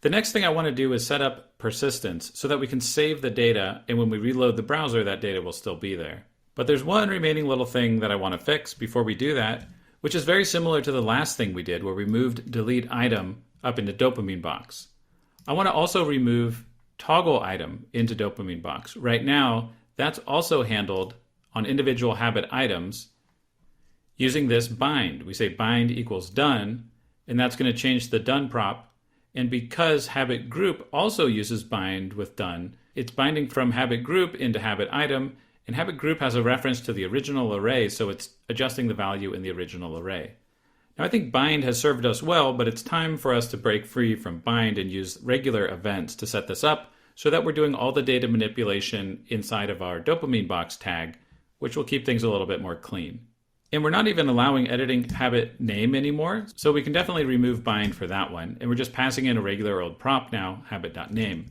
The next thing I want to do is set up persistence so that we can save the data, and when we reload the browser, that data will still be there. But there's one remaining little thing that I want to fix before we do that, which is very similar to the last thing we did where we moved delete item up into Dopamine Box. I want to also remove toggle item into Dopamine Box. Right now, that's also handled on individual habit items using this bind. We say bind equals done, and that's going to change the done prop. And because habit group also uses bind with done, it's binding from habit group into habit item, and habit group has a reference to the original array, so it's adjusting the value in the original array. Now I think bind has served us well, but it's time for us to break free from bind and use regular events to set this up so that we're doing all the data manipulation inside of our Dopamine Box tag, which will keep things a little bit more clean. And we're not even allowing editing habit name anymore, so we can definitely remove bind for that one. And we're just passing in a regular old prop now, habit.name.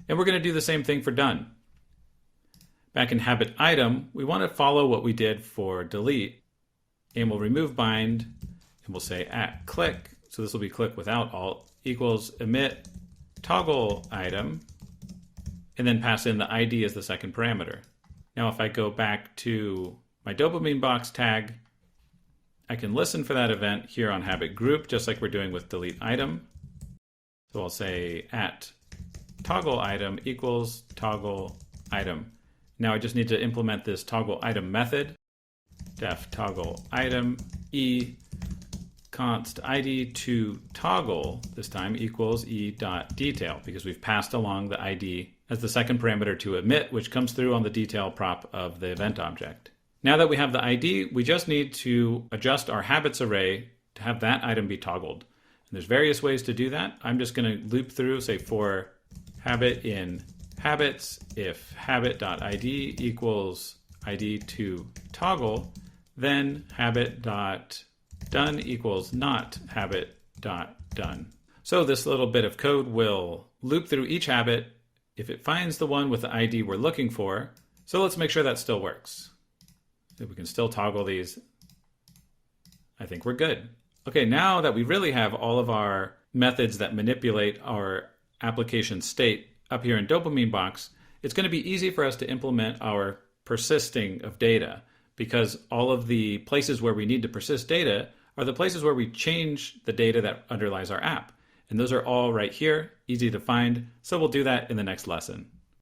And we're going to do the same thing for done. Back in habit item, we want to follow what we did for delete, and we'll remove bind, and we'll say at click, so this will be click without alt, equals emit toggle item, and then pass in the ID as the second parameter. Now if I go back to my Dopamine Box tag, I can listen for that event here on habit group, just like we're doing with delete item. So I'll say at toggle item equals toggle item. Now I just need to implement this toggle item method. Def toggle item e const id to toggle this time equals e.detail, because we've passed along the ID as the second parameter to emit, which comes through on the detail prop of the event object. Now that we have the ID, we just need to adjust our habits array to have that item be toggled. And there's various ways to do that. I'm just going to loop through, say for habit in habits, if habit.id equals id to toggle, then habit.done equals not habit.done. So this little bit of code will loop through each habit if it finds the one with the ID we're looking for. So let's make sure that still works. If we can still toggle these, I think we're good. Okay, now that we really have all of our methods that manipulate our application state up here in Dopamine Box, it's going to be easy for us to implement our persisting of data, because all of the places where we need to persist data are the places where we change the data that underlies our app. And those are all right here, easy to find, so we'll do that in the next lesson.